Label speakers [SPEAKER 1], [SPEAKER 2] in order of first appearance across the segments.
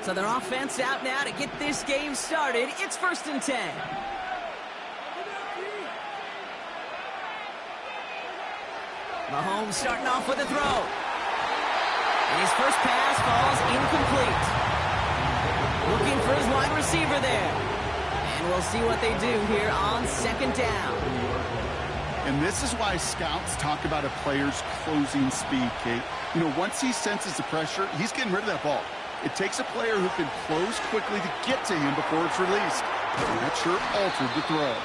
[SPEAKER 1] So their offense out now to get this game started. It's 1st and 10. Mahomes starting off with a throw. And his first pass falls incomplete. Looking for his wide receiver there. And we'll see what they do here on 2nd down.
[SPEAKER 2] And this is why scouts talk about a player's closing speed, Kate. You know, once he senses the pressure, he's getting rid of that ball. It takes a player who can close quickly to get to him before it's released. And that sure altered the throw.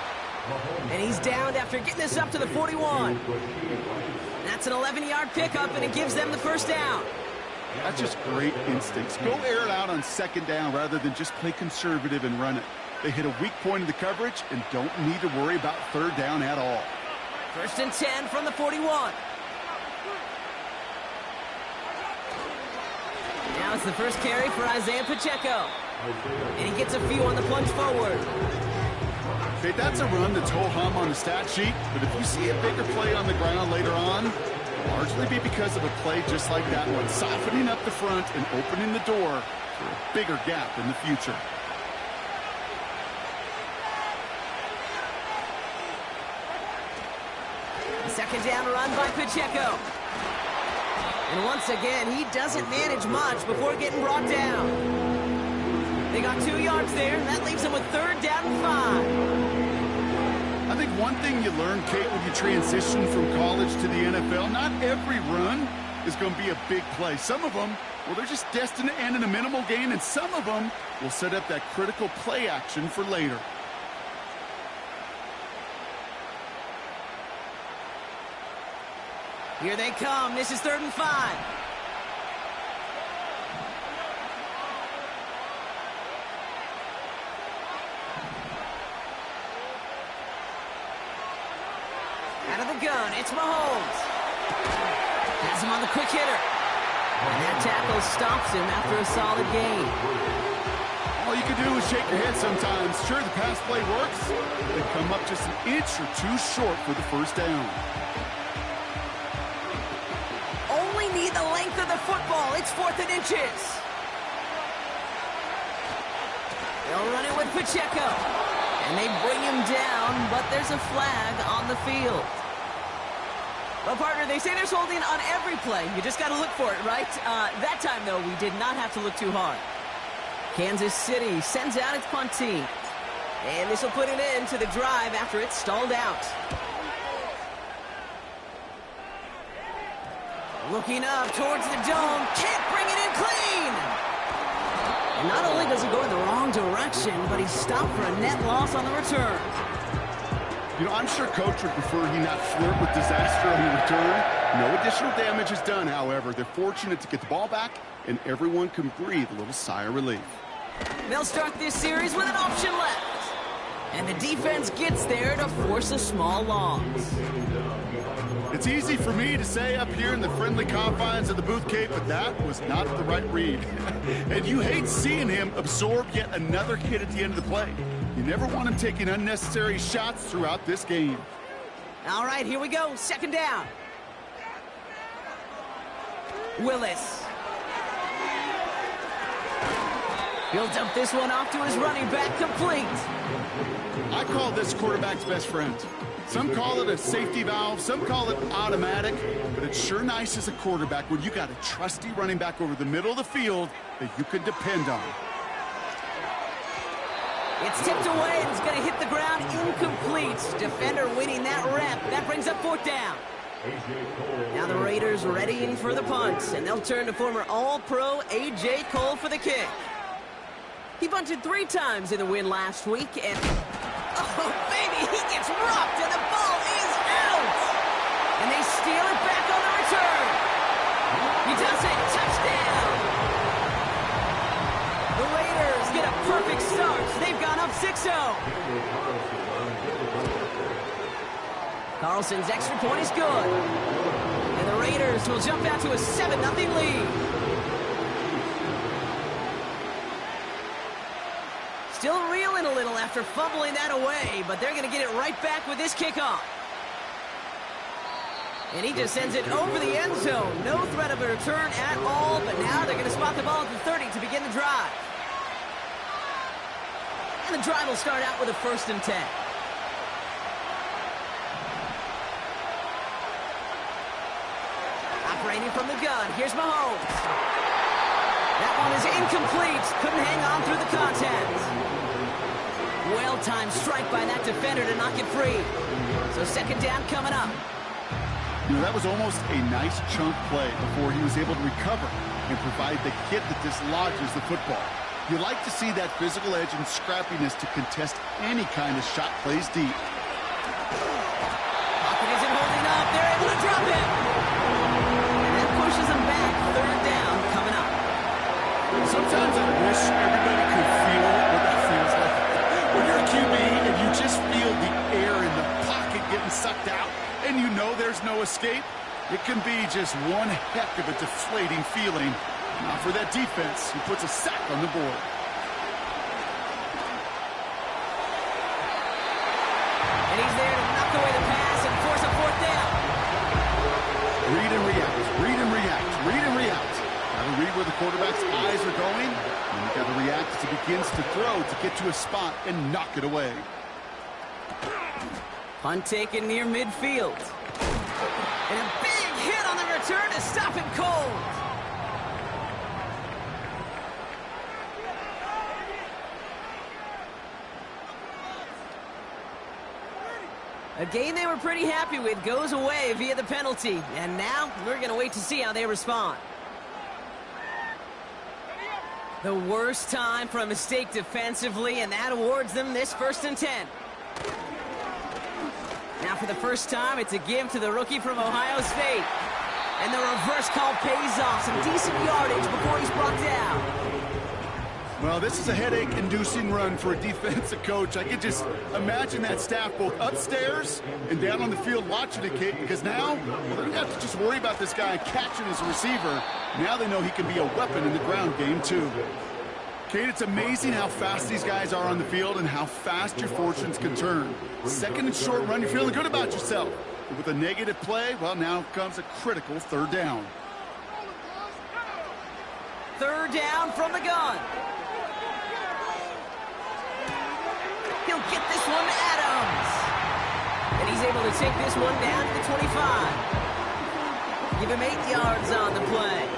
[SPEAKER 1] And he's downed after getting this up to the 41. That's an 11-yard pickup, and it gives them the 1st down.
[SPEAKER 2] That's just great instincts. Go air it out on 2nd down rather than just play conservative and run it. They hit a weak point in the coverage and don't need to worry about 3rd down at all.
[SPEAKER 1] 1st and 10 from the 41. Now it's the first carry for Isaiah Pacheco. And he gets a few on the plunge forward.
[SPEAKER 2] Okay, that's a run that's ho-hum on the stat sheet, but if you see a bigger play on the ground later on, it'll largely be because of a play just like that one, softening up the front and opening the door for a bigger gap in the future.
[SPEAKER 1] Second down run by Pacheco. And once again, he doesn't manage much before getting brought down. They got 2 yards there, and that leaves them with 3rd down and 5.
[SPEAKER 2] I think one thing you learn, Kate, when you transition from college to the NFL, not every run is going to be a big play. Some of them, well, they're just destined to end in a minimal gain, and some of them will set up that critical play action for later.
[SPEAKER 1] Here they come. This is 3rd and 5. Out of the gun, it's Mahomes. Has him on the quick hitter. And that tackle stops him after a solid gain.
[SPEAKER 2] All you can do is shake your head sometimes. Sure, the pass play works. They come up just an inch or two short for the 1st down.
[SPEAKER 1] Only need the length of the football. It's 4th and inches. They'll run it with Pacheco. And they bring him down, but there's a flag on the field. Well, partner, they say there's holding on every play. You just got to look for it, right? That time, though, we did not have to look too hard. Kansas City sends out its punt team. And this will put an end to the drive after it's stalled out. Looking up towards the dome. Can't bring it in clean. And not only does he go in the wrong direction, but he's stopped for a net loss on the return.
[SPEAKER 2] You know, I'm sure Coach would prefer he not flirt with disaster on the return. No additional damage is done, however. They're fortunate to get the ball back, and everyone can breathe a little sigh of relief.
[SPEAKER 1] They'll start this series with an option left. And the defense gets there to force a small loss.
[SPEAKER 2] It's easy for me to say up here in the friendly confines of the booth, Cape, but that was not the right read. And you hate seeing him absorb yet another hit at the end of the play. You never want him taking unnecessary shots throughout this game.
[SPEAKER 1] All right, here we go. 2nd down. Willis. He'll dump this one off to his running back, complete.
[SPEAKER 2] I call this quarterback's best friend. Some call it a safety valve, some call it automatic, but it's sure nice as a quarterback when you got a trusty running back over the middle of the field that you can depend on.
[SPEAKER 1] It's tipped away and it's going to hit the ground incomplete. Defender winning that rep. That brings up 4th down. Now the Raiders readying for the punt, and they'll turn to former All-Pro A.J. Cole for the kick. He bunted 3 times in the win last week, and oh, baby, he gets rocked, and the ball is out! And they steal it back on the return. He does it. Touchdown! The Raiders get a perfect start. They've gone up 6-0. Carlson's extra point is good. And the Raiders will jump out to a 7-0 lead. Still reeling a little after fumbling that away, but they're going to get it right back with this kickoff. And he just sends it over the end zone. No threat of a return at all, but now they're going to spot the ball at the 30 to begin the drive. And the drive will start out with a 1st and 10. Operating from the gun, here's Mahomes. That one is incomplete. Couldn't hang on through the contact. Well-timed strike by that defender to knock it free. So 2nd down coming up.
[SPEAKER 2] You know, that was almost a nice chunk play before he was able to recover and provide the hit that dislodges the football. You like to see that physical edge and scrappiness to contest any kind of shot plays deep.
[SPEAKER 1] Pocket isn't holding up. They're able to drop him. And that pushes him back. 3rd down coming up.
[SPEAKER 2] Sometimes I wish everybody could feel what that feels like. When you're a QB and you just feel the air in the pocket getting sucked out and you know there's no escape, it can be just one heck of a deflating feeling. Not for that defense, who puts a sack on the board.
[SPEAKER 1] And he's there to knock away the pass and force a 4th down.
[SPEAKER 2] Read and react, read and react, read and react. Got to read where the quarterback's eyes are going, and you got to react as he begins to throw to get to a spot and knock it away.
[SPEAKER 1] Punt taken near midfield. And a big hit on the return to stop him cold. A game they were pretty happy with goes away via the penalty. And now we're going to wait to see how they respond. The worst time for a mistake defensively, and that awards them this 1st and 10. Now for the first time, it's a give to the rookie from Ohio State. And the reverse call pays off. Some decent yardage before he's brought down.
[SPEAKER 2] Well, this is a headache-inducing run for a defensive coach. I could just imagine that staff both upstairs and down on the field watching it, Kate, because now, well, they don't have to just worry about this guy catching as a receiver. Now they know he can be a weapon in the ground game, too. Kate, it's amazing how fast these guys are on the field and how fast your fortunes can turn. 2nd and short run, you're feeling good about yourself. But with a negative play, well, now comes a critical 3rd down.
[SPEAKER 1] 3rd down from the gun. He'll get this one to Adams. And he's able to take this one down to the 25. Give him 8 yards on the play.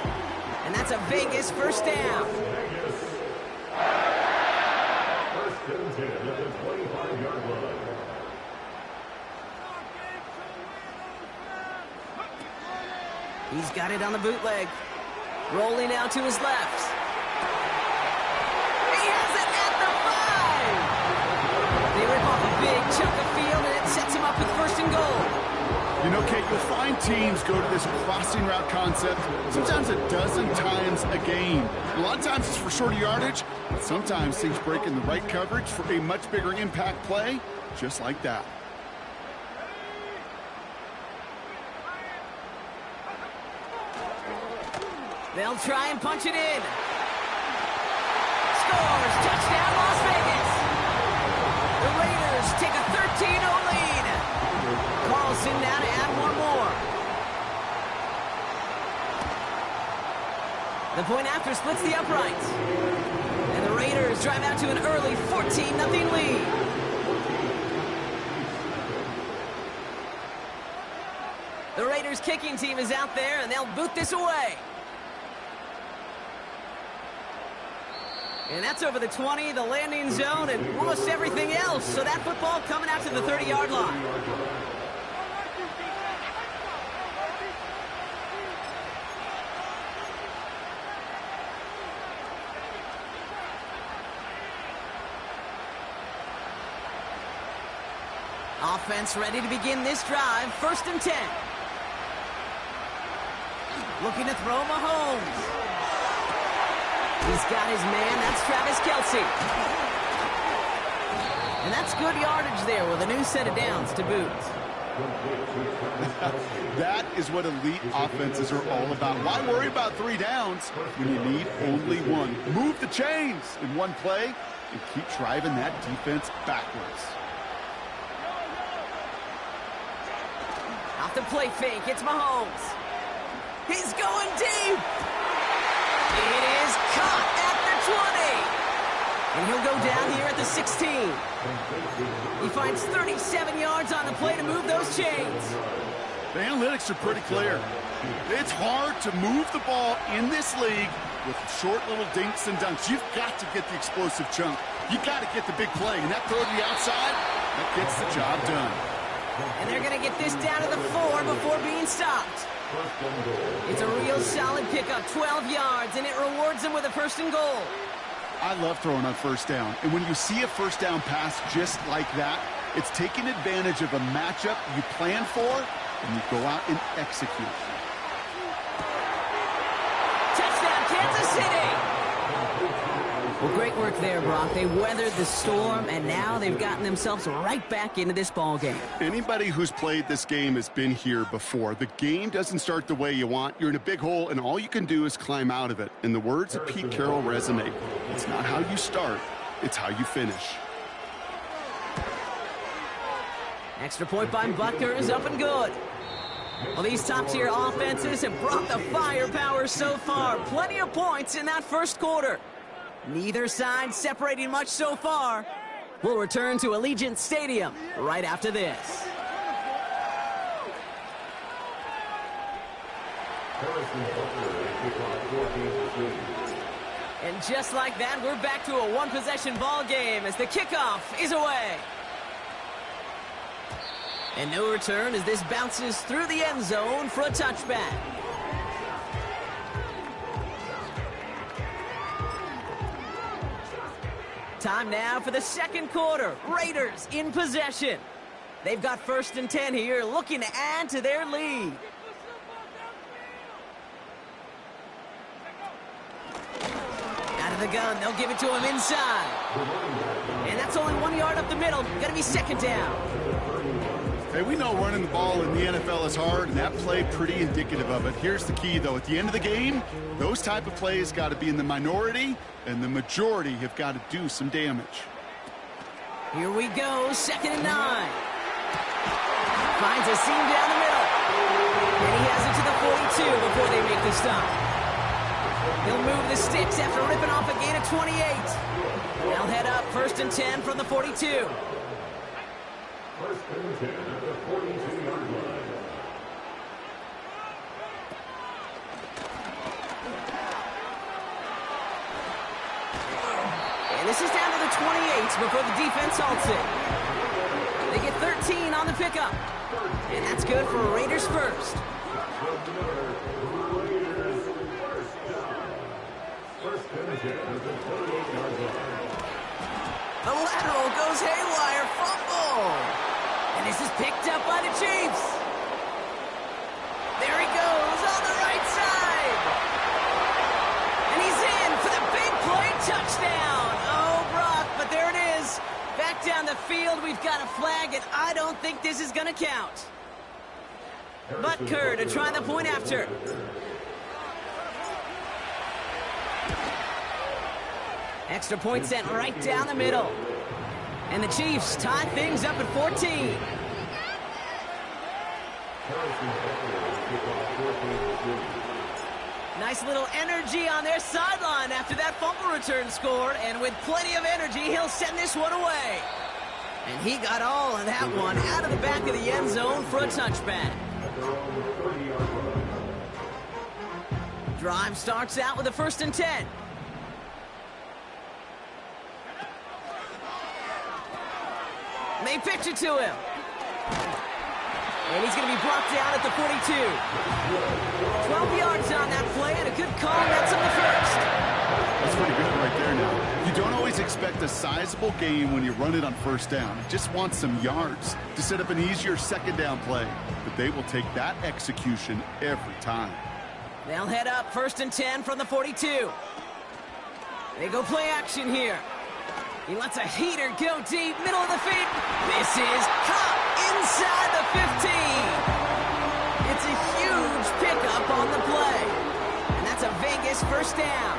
[SPEAKER 1] And that's a Vegas 1st down. He's got it on the bootleg. Rolling out to his left. He has it at the 5. They rip off a big chunk of field, and it sets him up with 1st and goal.
[SPEAKER 2] You know, Kate, you'll find teams go to this crossing route concept sometimes a dozen times a game. A lot of times it's for shorter yardage, but sometimes things break in the right coverage for a much bigger impact play, just like that.
[SPEAKER 1] They'll try and punch it in. Scores! Touchdown, Las Vegas! The Raiders take a 13-0 lead. Carlson now to add one more. The point after splits the uprights. And the Raiders drive out to an early 14-0 lead. The Raiders kicking team is out there, and they'll boot this away. And that's over the 20, the landing zone, and almost everything else. So that football coming out to the 30-yard line. Offense ready to begin this drive. 1st and 10. Looking to throw Mahomes. He's got his man. That's Travis Kelce. And that's good yardage there with a new set of downs to boot.
[SPEAKER 2] That is what elite offenses are all about. Why worry about 3 downs when you need only one? Move the chains in one play and keep driving that defense backwards.
[SPEAKER 1] Off the play fake, it's Mahomes. He's going deep. It is caught at the And he'll go down here at the 16. He finds 37 yards on the play to move those chains.
[SPEAKER 2] The analytics are pretty clear. It's hard to move the ball in this league with short little dinks and dunks. You've got to get the explosive chunk. You've got to get the big play. And that throw to the outside, that gets the job done.
[SPEAKER 1] And they're going to get this down to the 4 before being stopped. It's a real solid pickup, 12 yards, and it rewards them with a 1st and goal.
[SPEAKER 2] I love throwing on 1st down. And when you see a 1st down pass just like that, it's taking advantage of a matchup you plan for, and you go out and execute.
[SPEAKER 1] Touchdown, Kansas City! Well, great work there, Brock. They weathered the storm, and now they've gotten themselves right back into this ball game. Anybody
[SPEAKER 2] who's played this game has been here before. The game doesn't start the way you want. You're in a big hole, and all you can do is climb out of it. And the words of Pete Carroll resonate. It's not how you start, it's how you finish.
[SPEAKER 1] Extra point by Butker is up and good. Well, these top-tier offenses have brought the firepower so far. Plenty of points in that 1st quarter. Neither side separating much so far. We'll return to Allegiant Stadium right after this. And just like that, we're back to a one-possession ball game as the kickoff is away. And no return as this bounces through the end zone for a touchback. Time now for the 2nd quarter. Raiders in possession. They've got 1st and 10 here, looking to add to their lead. Out of the gun, they'll give it to him inside. And that's only 1 yard up the middle. Gonna be 2nd down.
[SPEAKER 2] Hey, we know running the ball in the NFL is hard, and that play pretty indicative of it. Here's the key, though. At the end of the game, those type of plays got to be in the minority, and the majority have got to do some damage.
[SPEAKER 1] Here we go, 2nd and 9. Finds a seam down the middle. And he has it to the 42 before they make the stop. He'll move the sticks after ripping off a gain of 28. They'll head up 1st and 10 from the 42.
[SPEAKER 3] 1st and 10 at the 42-yard line.
[SPEAKER 1] And this is down to the 28 before the defense halts it. They get 13 on the pickup. And that's good for Raiders 1st. The lateral goes haywire, fumble. And this is picked up by the Chiefs. There he goes on the right side. And he's in for the big play touchdown. Oh, Brock, but there it is. Back down the field, we've got a flag, and I don't think this is going to count. Butker to try the point after. Extra point sent right down the middle. And the Chiefs tie things up at 14. Nice little energy on their sideline after that fumble return score. And with plenty of energy, he'll send this one away. And he got all of that one out of the back of the end zone for a touchback. Drive starts out with a 1st and 10. They pitch it to him. And he's going to be brought down at the 42. 12 yards on that play, and a good call nets him the 1st.
[SPEAKER 2] That's pretty good right there now. You don't always expect a sizable gain when you run it on 1st down. You just want some yards to set up an easier 2nd down play. But they will take that execution every time.
[SPEAKER 1] They'll head up 1st and 10 from the 42. They go play action here. He lets a heater go deep, middle of the feet. This is caught inside the 15. It's a huge pickup on the play. And that's a Vegas 1st down.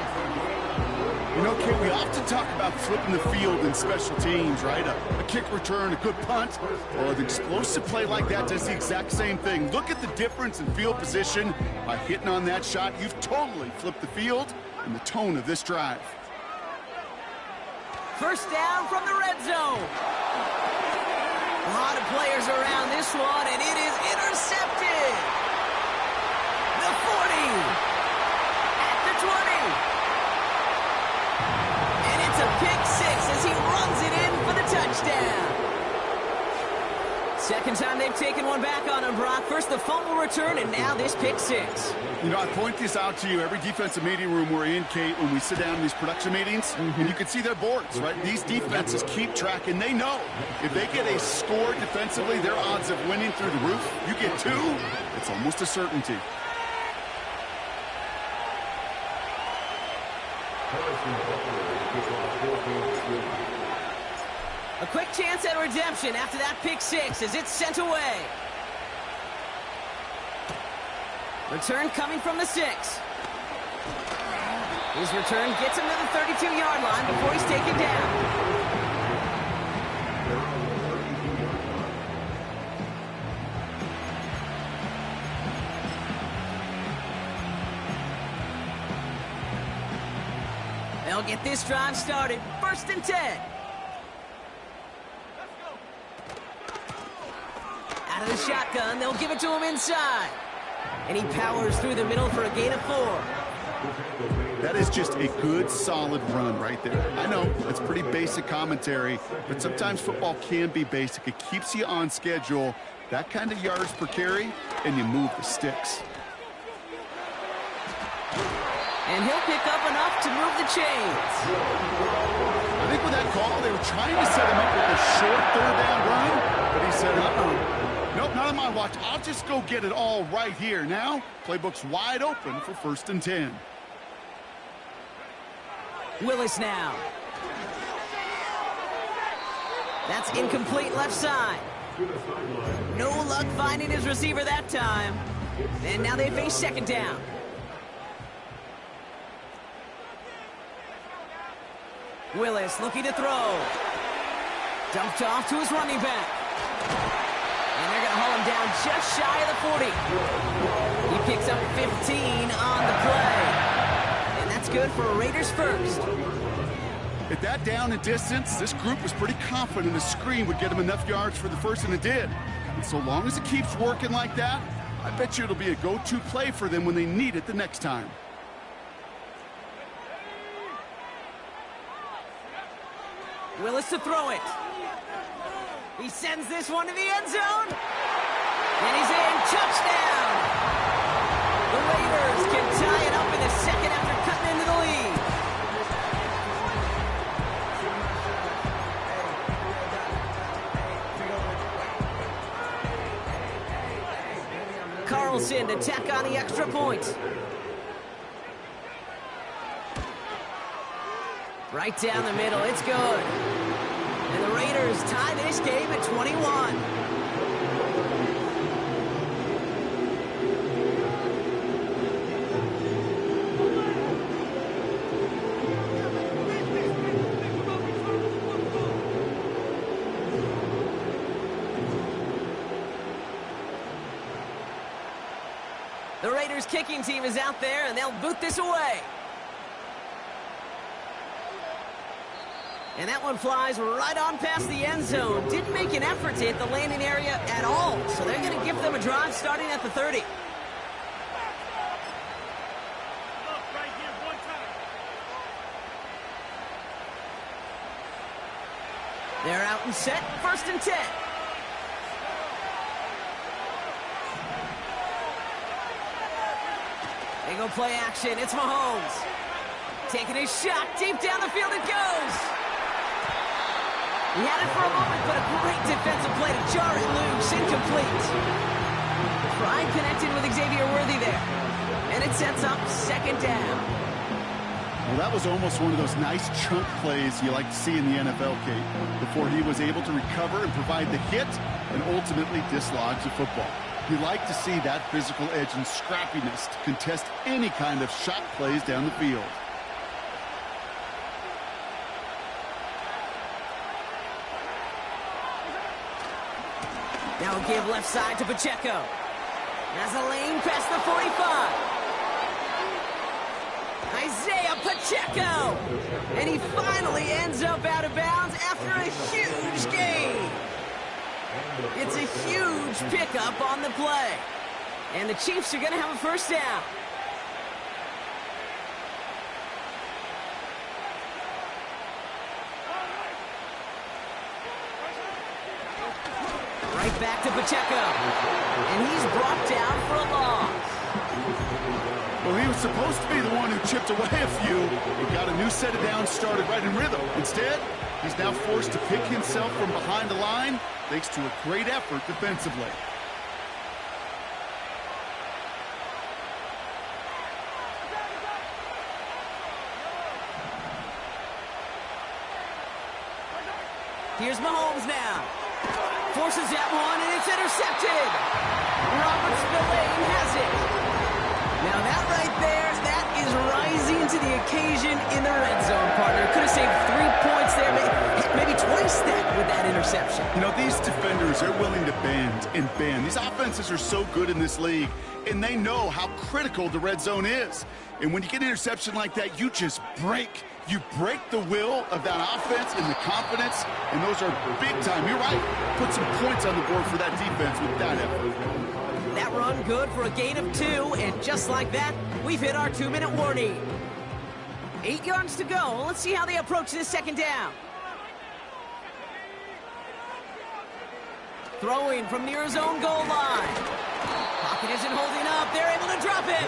[SPEAKER 2] You know, Kate, we often talk about flipping the field in special teams, right? A kick return, a good punt. Well, an explosive play like that does the exact same thing. Look at the difference in field position. By hitting on that shot, you've totally flipped the field and the tone of this drive.
[SPEAKER 1] First down from the red zone. A lot of players around this one, and it is intercepted. The 40. At the 20. And it's a pick six as he runs it in for the touchdown. Second time they've taken one back on him, Brock. First the fumble return, and now this pick six.
[SPEAKER 2] You know, I point this out to you every defensive meeting room we're in, Kate, when we sit down in these production meetings, and you can see their boards, right? These defenses keep track, and they know if they get a score defensively, their odds of winning through the roof. You get two, it's almost a certainty.
[SPEAKER 1] A quick chance at redemption after that pick six as it's sent away. Return coming from the 6. His return gets him to the 32-yard line before he's taken down. They'll get this drive started. First and 10. Out of the shotgun, they'll give it to him inside. And he powers through the middle for a gain of 4.
[SPEAKER 2] That is just a good, solid run right there. I know, that's pretty basic commentary, but sometimes football can be basic. It keeps you on schedule, that kind of yards per carry, and you move the sticks.
[SPEAKER 1] And he'll pick up enough to move the chains.
[SPEAKER 2] I think with that call, they were trying to set him up with a short third down run, but he said, nope, not on my watch. I'll just go get it all right here. Now, playbook's wide open for first and 10.
[SPEAKER 1] Willis now. That's incomplete left side. No luck finding his receiver that time. And now they face second down. Willis looking to throw. Dumped off to his running back. And they're going to haul him down just shy of the 40. He picks up 15 on the play. And that's good for a Raiders first.
[SPEAKER 2] At that down and distance, this group was pretty confident a screen would get him enough yards for the first, and it did. And so long as it keeps working like that, I bet you it'll be a go-to play for them when they need it the next time.
[SPEAKER 1] Willis to throw it. He sends this one to the end zone. And he's in. Touchdown. The Raiders can tie it up in the second after cutting into the lead. Carlson to tack on the extra point. Right down the middle, it's good. And the Raiders tie this game at 21. The Raiders kicking team is out there, and they'll boot this away. And that one flies right on past the end zone. Didn't make an effort to hit the landing area at all. So they're going to give them a drive starting at the 30. They're out and set. First and 10. They go play action. It's Mahomes. Taking a shot. Deep down the field it goes. He had it for a moment, but a great defensive play to jar it loose. Incomplete. Pride connected with Xavier Worthy there. And it sets up second down.
[SPEAKER 2] Well, that was almost one of those nice chunk plays you like to see in the NFL, Kate, before he was able to recover and provide the hit and ultimately dislodge the football. You like to see that physical edge and scrappiness to contest any kind of shot plays down the field.
[SPEAKER 1] Now give left side to Pacheco. Has a lane past the 45. Isaiah Pacheco! And he finally ends up out of bounds after a huge gain. It's a huge pickup on the play. And the Chiefs are going to have a first down. Right back to Pacheco. And he's brought down for a loss.
[SPEAKER 2] Well, he was supposed to be the one who chipped away a few and got a new set of downs started right in rhythm. Instead, he's now forced to pick himself from behind the line thanks to a great effort defensively.
[SPEAKER 1] Here's Mahomes now. Forces that one, and it's intercepted. Robert Spillane has it. Now that right there, that is rising to the occasion in the red zone, partner. Could have saved 3 points there, maybe twice that with that interception.
[SPEAKER 2] You know, these defenders, they're willing to bend and bend. These offenses are so good in this league, and they know how critical the red zone is. And when you get an interception like that, you just break. You break the will of that offense and the confidence, and those are big time. You're right. Put some points on the board for that defense with that effort.
[SPEAKER 1] That run good for a gain of 2, and just like that, we've hit our 2-minute warning. 8 yards to go. Let's see how they approach this second down. Throwing from near his own goal line. Pocket isn't holding up. They're able to drop it.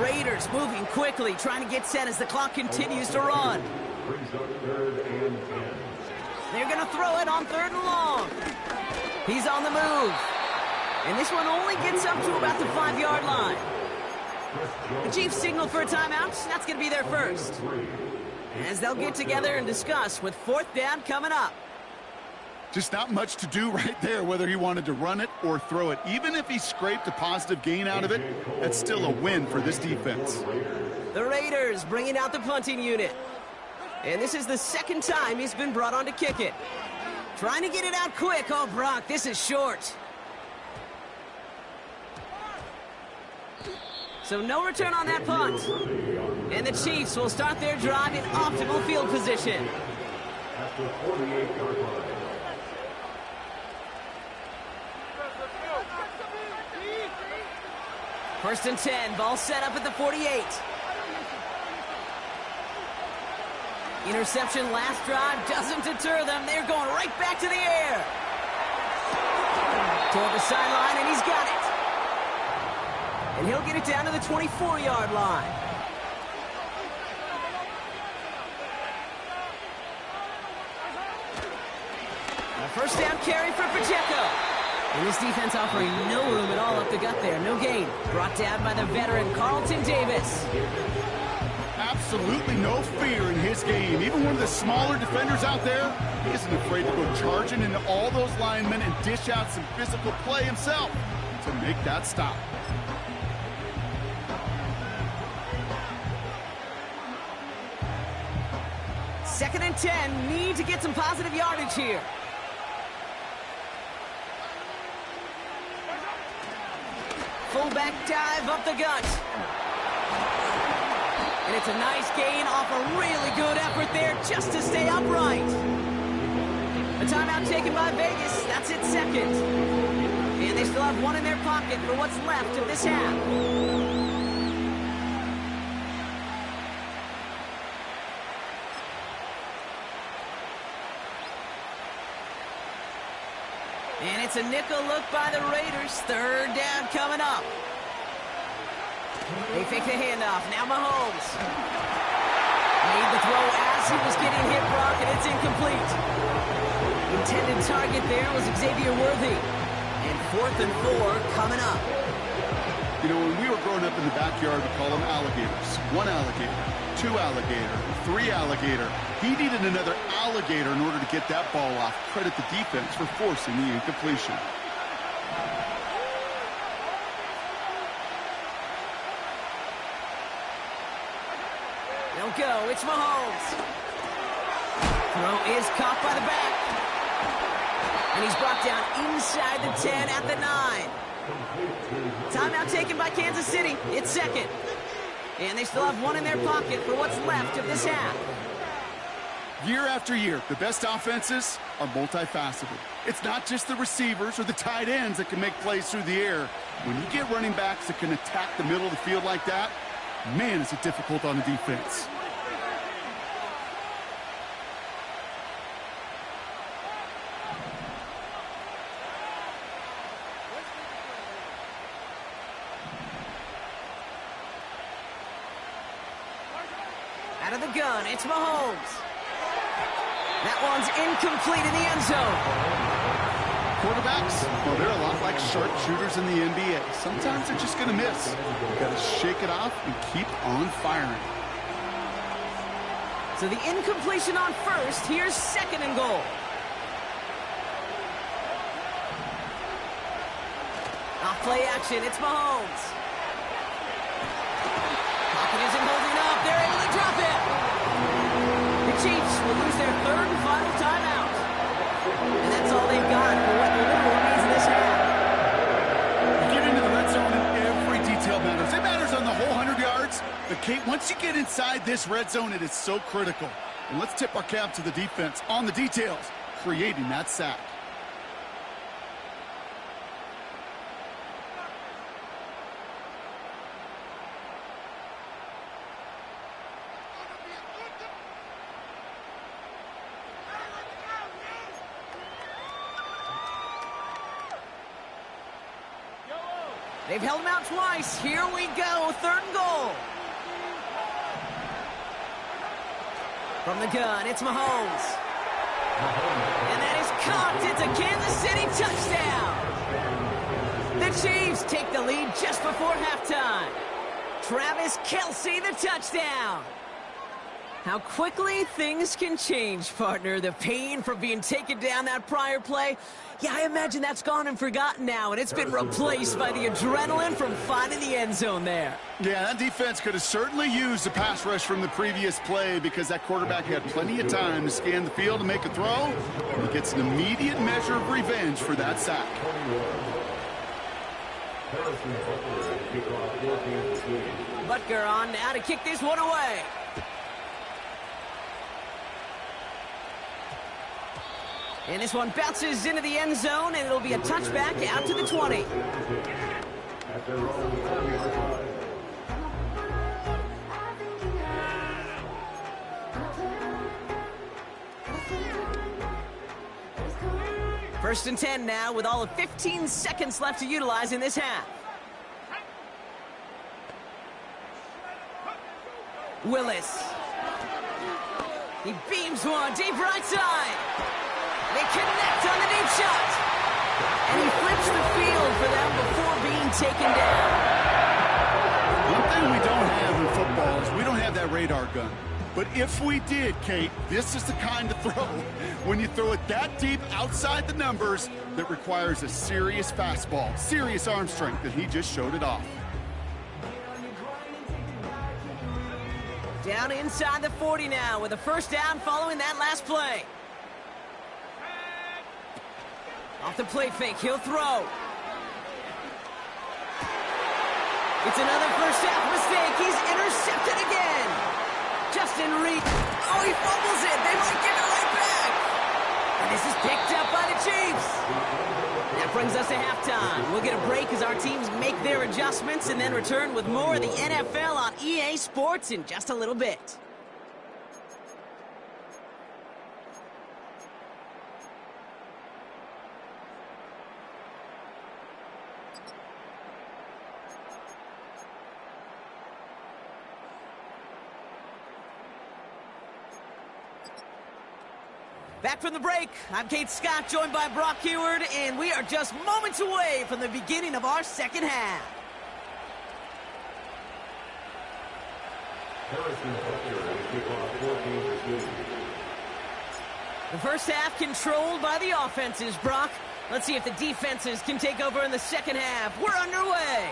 [SPEAKER 1] Raiders moving quickly, trying to get set as the clock continues to run. They're going to throw it on 3rd and long. He's on the move. And this one only gets up to about the 5-yard line. The Chiefs signal for a timeout. That's going to be their first. As they'll get together and discuss with 4th down coming up.
[SPEAKER 2] Just not much to do right there, whether he wanted to run it or throw it. Even if he scraped a positive gain out of it, that's still a win for this defense.
[SPEAKER 1] The Raiders bringing out the punting unit. And this is the 2nd time he's been brought on to kick it. Trying to get it out quick. Oh, Brock, this is short. So no return on that punt. And the Chiefs will start their drive in optimal field position.
[SPEAKER 3] After 48-yard line.
[SPEAKER 1] First and 10, ball set up at the 48. Interception last drive doesn't deter them. They're going right back to the air. Toward the sideline, and he's got it. And he'll get it down to the 24-yard line. A first down carry for Pacheco. And this defense offering no room at all up the gut there. No gain. Brought down by the veteran Carlton Davis.
[SPEAKER 2] Absolutely no fear in his game. Even one of the smaller defenders out there, he isn't afraid to go charging into all those linemen and dish out some physical play himself to make that stop.
[SPEAKER 1] Second and 10. Need to get some positive yardage here. Fullback dive up the gut. And it's a nice gain off a really good effort there just to stay upright. A timeout taken by Vegas. That's its 2nd. And they still have one in their pocket for what's left of this half. And it's a nickel look by the Raiders. 3rd down coming up. They fake the handoff. Now Mahomes. Made the throw as he was getting hit, Brock, and it's incomplete. Intended target there was Xavier Worthy. And 4th and 4 coming up.
[SPEAKER 2] You know, when we were growing up in the backyard, we call them alligators. 1 alligator, 2 alligator, 3 alligator. He needed another alligator in order to get that ball off. Credit the defense for forcing the incompletion.
[SPEAKER 1] They'll go. It's Mahomes. Throw is caught by the back. And he's brought down inside the 10 at the 9. Timeout taken by Kansas City. It's 2nd. And they still have one in their pocket for what's left of this half.
[SPEAKER 2] Year after year, the best offenses are multifaceted. It's not just the receivers or the tight ends that can make plays through the air. When you get running backs that can attack the middle of the field like that, man, is it difficult on the defense.
[SPEAKER 1] Out of the gun, it's Mahomes. That one's incomplete in the end zone.
[SPEAKER 2] Quarterbacks, well, they're a lot like sharpshooters in the NBA. Sometimes they're just going to miss. You've got to shake it off and keep on firing.
[SPEAKER 1] So the incompletion on first. Here's second and goal. Off play action. It's Mahomes. Pocket isn't holding up. They're able to drop it. The Chiefs will lose their third and final timeout. And that's all they've got for what little remains in this half.
[SPEAKER 2] You get into the red zone and every detail matters. It matters on the whole 100 yards. But, Kate, once you get inside this red zone, it is so critical. And let's tip our cap to the defense on the details, creating that sack.
[SPEAKER 1] They've held him out twice. Here we go. Third and goal. From the gun, it's Mahomes. And that is caught. It's a Kansas City touchdown. The Chiefs take the lead just before halftime. Travis Kelce, the touchdown. How quickly things can change, partner. The pain from being taken down that prior play, yeah, I imagine that's gone and forgotten now, and it's been replaced by the adrenaline from finding the end zone there.
[SPEAKER 2] Yeah, that defense could have certainly used the pass rush from the previous play because that quarterback had plenty of time to scan the field and make a throw. And he gets an immediate measure of revenge for that sack.
[SPEAKER 1] Butker on now to kick this one away. And this one bounces into the end zone, and it'll be a touchback out to the 20. First and 10 now with all of 15 seconds left to utilize in this half. Willis. He beams one deep right side. They connect on the deep shot. And he flips the field for them before being taken down.
[SPEAKER 2] One thing we don't have in football is we don't have that radar gun. But if we did, Kate, this is the kind of throw, when you throw it that deep outside the numbers, that requires a serious fastball, serious arm strength, and he just showed it off.
[SPEAKER 1] Down inside the 40 now with a first down following that last play. Off the play fake, he'll throw. It's another first half mistake. He's intercepted again. Justin Reed. Oh, he fumbles it. They might give it right back. And this is picked up by the Chiefs. That brings us to halftime. We'll get a break as our teams make their adjustments and then return with more of the NFL on EA Sports in just a little bit. Back from the break, I'm Kate Scott, joined by Brock Heward, and we are just moments away from the beginning of our second half. The first half controlled by the offenses, Brock. Let's see if the defenses can take over in the second half. We're underway.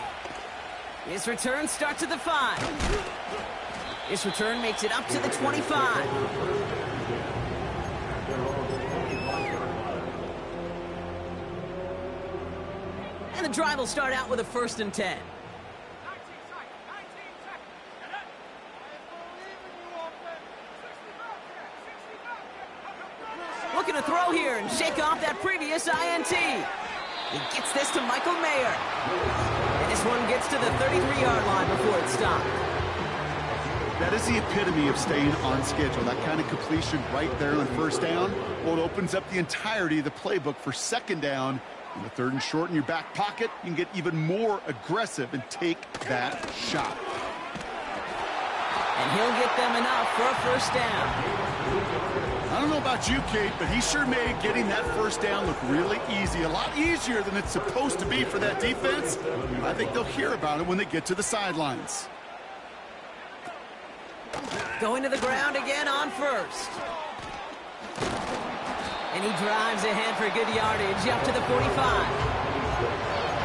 [SPEAKER 1] This return starts at the 5. This return makes it up to the 25. And the drive will start out with a first and 10. and shake off that previous INT. He gets this to Michael Mayer. And this one gets to the 33-yard line before it stopped.
[SPEAKER 2] That is the epitome of staying on schedule. That kind of completion right there on first down. Well, it opens up the entirety of the playbook for second down. In the third and short in your back pocket, you can get even more aggressive and take that shot.
[SPEAKER 1] And he'll get them enough for a first down.
[SPEAKER 2] I don't know about you, Kate, but he sure made getting that first down look really easy. A lot easier than it's supposed to be for that defense. I think they'll hear about it when they get to the sidelines.
[SPEAKER 1] Going to the ground again on first. And he drives ahead for good yardage up to the 45.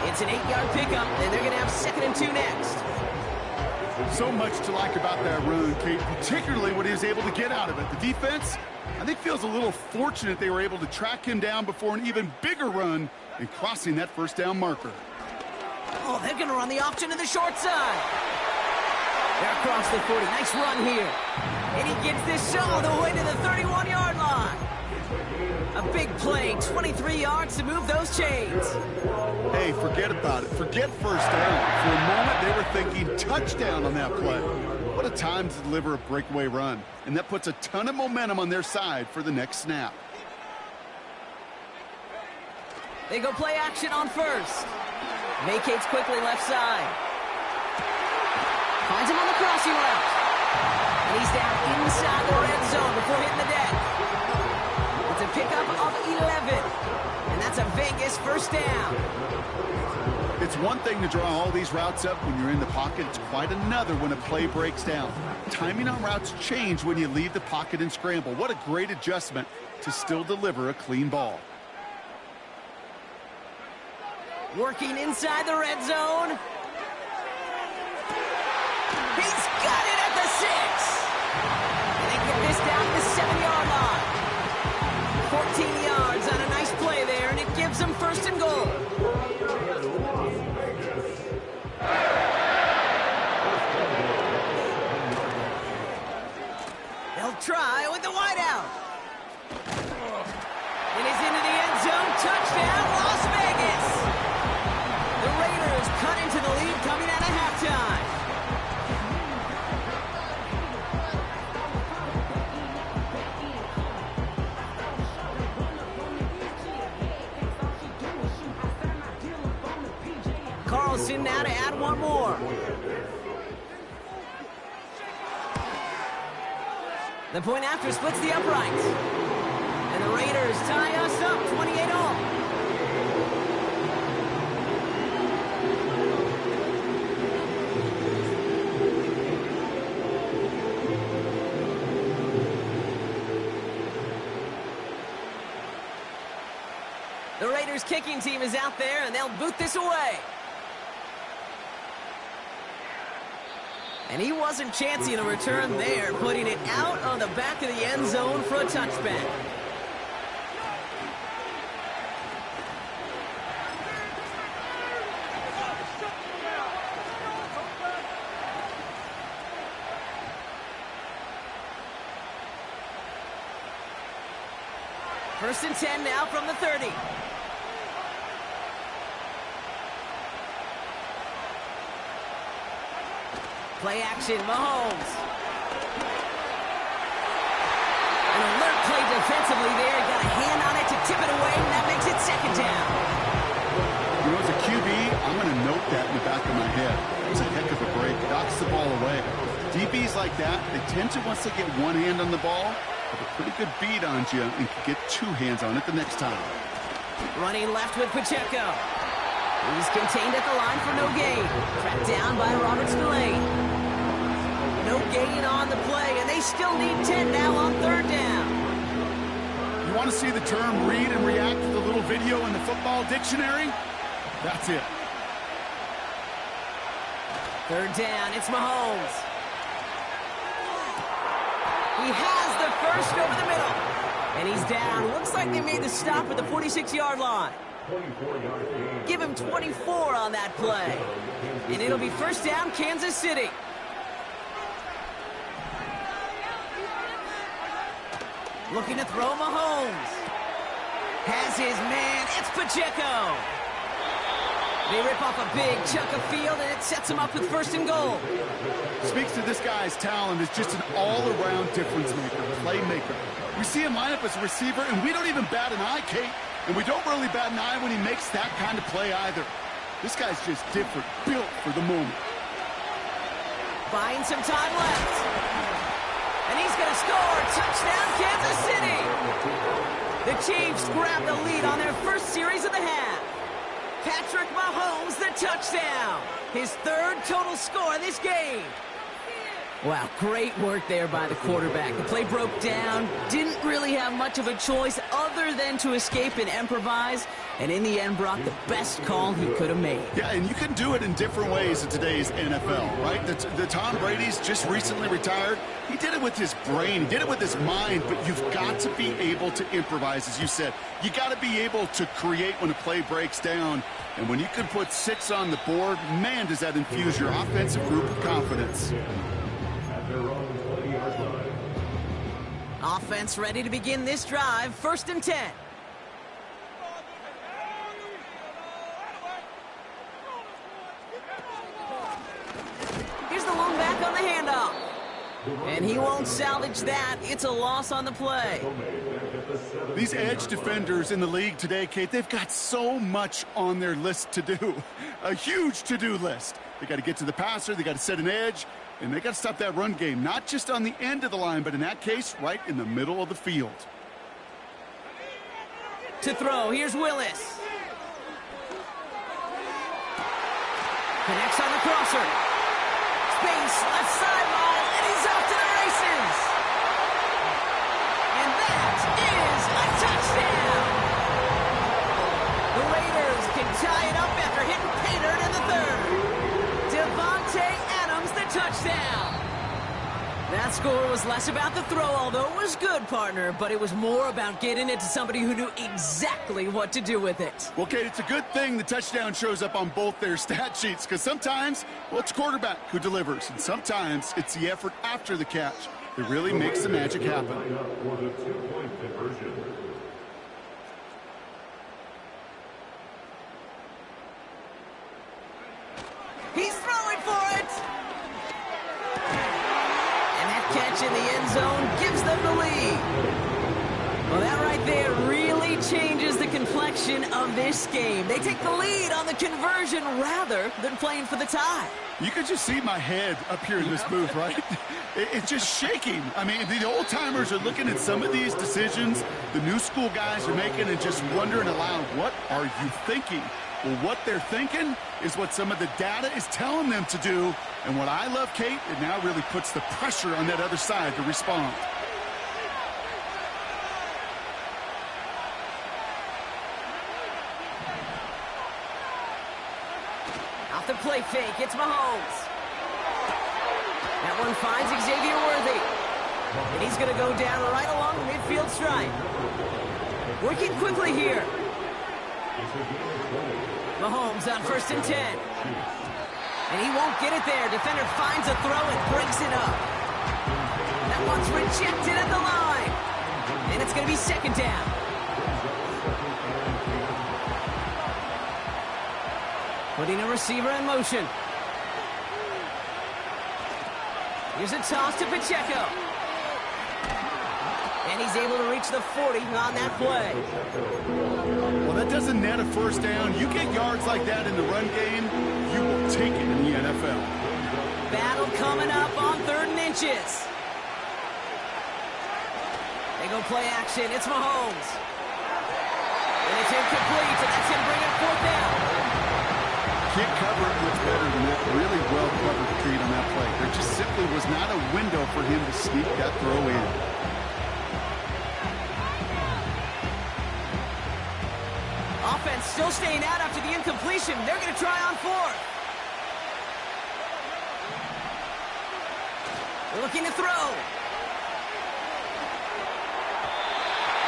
[SPEAKER 1] It's an 8-yard pickup, and they're going to have 2nd and 2 next.
[SPEAKER 2] So much to like about that run, Kate, particularly what he was able to get out of it. The defense, I think, feels a little fortunate they were able to track him down before an even bigger run and crossing that first down marker.
[SPEAKER 1] Oh, they're going to run the option to the short side. They're across the 40. Nice run here. And he gets this all the way to the 31-yard line. A big play, 23 yards to move those chains.
[SPEAKER 2] Hey, forget about it. Forget first down. For a moment, they were thinking touchdown on that play. What a time to deliver a breakaway run. And that puts a ton of momentum on their side for the next snap.
[SPEAKER 1] They go play action on first. Vacates quickly left side. Finds him on the crossing route. And he's down inside the red zone before hitting the deck. It's a pickup of 11. And that's a Vegas first down.
[SPEAKER 2] It's one thing to draw all these routes up when you're in the pocket. It's quite another when a play breaks down. Timing on routes change when you leave the pocket and scramble. What a great adjustment to still deliver a clean ball.
[SPEAKER 1] Working inside the red zone. He's got it at the 6. And they get this down to the 7-yard line. 14 yards on a nice play there, and it gives them first and goal. They'll try with the wideout. It is into the end zone. Touchdown, Las Vegas. The Raiders cut into the lead coming out of halftime. Carlson now to add one more. The point after splits the uprights. And the Raiders tie us up 28-all. The Raiders kicking team is out there, and they'll boot this away. And he wasn't chancing a return there, putting it out on the back of the end zone for a touchback. First and 10 now from the 30. Play action, Mahomes. An alert play defensively there. Got a hand on it to tip it away, and that makes it second down.
[SPEAKER 2] You know, as a QB, I'm going to note that in the back of my head. It's a heck of a break. Knocks the ball away. DBs like that, they tend to, once they get one hand on the ball, have a pretty good beat on you and can get two hands on it the next time.
[SPEAKER 1] Running left with Pacheco. He's contained at the line for no gain. Tracked down by Robert Spillane. No gain on the play, and they still need 10 now on third down.
[SPEAKER 2] You want to see the term read and react to the little video in the football dictionary? That's it.
[SPEAKER 1] Third down, it's Mahomes. He has the first over the middle. And he's down. Looks like they made the stop at the 46-yard line. Give him 24 on that play. And it'll be first down, Kansas City. Looking to throw Mahomes. Has his man. It's Pacheco. They rip off a big chunk of field, and it sets him up with first and goal.
[SPEAKER 2] Speaks to this guy's talent as just an all-around difference maker, playmaker. We see him line up as a receiver, and we don't even bat an eye, Kate. And we don't really bat an eye when he makes that kind of play either. This guy's just different, built for the moment.
[SPEAKER 1] Buying some time left. And he's going to score. Touchdown, Kansas City. The Chiefs grab the lead on their first series of the half. Patrick Mahomes, the touchdown. His third total score this game. Wow, great work there by the quarterback. The play broke down. Didn't really have much of a choice other than to escape and improvise. And in the end, brought the best call he could have made.
[SPEAKER 2] Yeah, and you can do it in different ways in today's NFL, right? The Tom Brady's just recently retired. He did it with his brain. He did it with his mind. But you've got to be able to improvise, as you said. You got to be able to create when a play breaks down. And when you can put 6 on the board, man, does that infuse your offensive group with confidence.
[SPEAKER 1] Offense ready to begin this drive. First and 10. Here's the lone back on the handoff. And he won't salvage that. It's a loss on the play.
[SPEAKER 2] These edge defenders in the league today, Kate, they've got so much on their list to do. A huge to-do list. They got to get to the passer, they got to set an edge, and they got to stop that run game, not just on the end of the line, but in that case, right in the middle of the field.
[SPEAKER 1] To throw, here's Willis. Connects on the crosser. Space, left sideline, and he's off to the races. And that is a touchdown. The Raiders can tie it up after hitting Pater in the third. Devontae Adams, the touchdown. That score was less about the throw, although it was good, partner, but it was more about getting it to somebody who knew exactly what to do with it.
[SPEAKER 2] Well, Kate, it's a good thing the touchdown shows up on both their stat sheets, because sometimes, well, it's quarterback who delivers, and sometimes it's the effort after the catch that really makes the magic happen.
[SPEAKER 1] He's throwing for it! And that catch in the end zone gives them the lead. Well, that right there really changes the complexion of this game. They take the lead on the conversion rather than playing for the tie.
[SPEAKER 2] You can just see my head up here in this booth, right? It's just shaking. I mean, the old-timers are looking at some of these decisions the new school guys are making and just wondering aloud, what are you thinking? Well, what they're thinking is what some of the data is telling them to do. And what I love, Kate, it now really puts the pressure on that other side to respond.
[SPEAKER 1] Off the play fake, it's Mahomes. That one finds Xavier Worthy. And he's going to go down right along the midfield stripe. Working quickly here. Mahomes on first and 10. And he won't get it there. Defender finds a throw and breaks it up. That one's rejected at the line. And it's going to be second down. Putting a receiver in motion. Here's a toss to Pacheco. And he's able to reach the 40 on that play.
[SPEAKER 2] Well, that doesn't net a first down. You get yards like that in the run game, you will take it in the NFL.
[SPEAKER 1] Battle coming up on 3rd and inches. They go play action. It's Mahomes. And it's incomplete, so that's going to bring up 4th down.
[SPEAKER 2] Can't cover it much better than that. Really well covered Creed on that play. There just simply was not a window for him to sneak that throw in.
[SPEAKER 1] Offense still staying out after the incompletion. They're going to try on 4th. Looking to throw.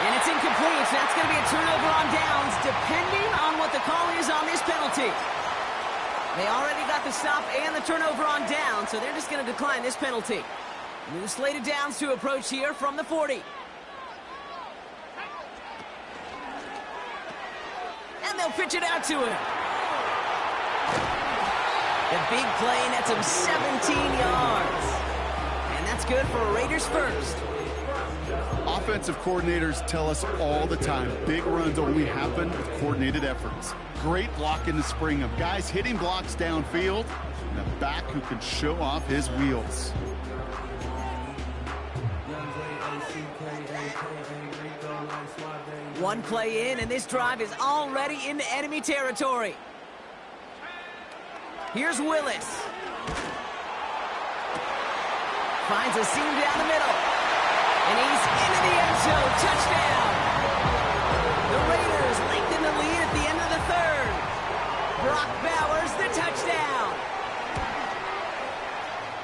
[SPEAKER 1] And it's incomplete, so that's going to be a turnover on downs, depending on what the call is on this penalty. They already got the stop and the turnover on down, so they're just going to decline this penalty. New slated downs to approach here from the 40. they'll pitch it out to him. The big play nets him 17 yards. And that's good for Raiders first.
[SPEAKER 2] Offensive coordinators tell us all the time, big runs only happen with coordinated efforts. Great block in the spring of guys hitting blocks downfield, and a back who can show off his wheels.
[SPEAKER 1] One play in, and this drive is already into enemy territory. Here's Willis. Finds a seam down the middle. And he's into the end zone. Touchdown. The Raiders lengthen the lead at the end of the third. Brock Bowers, the touchdown.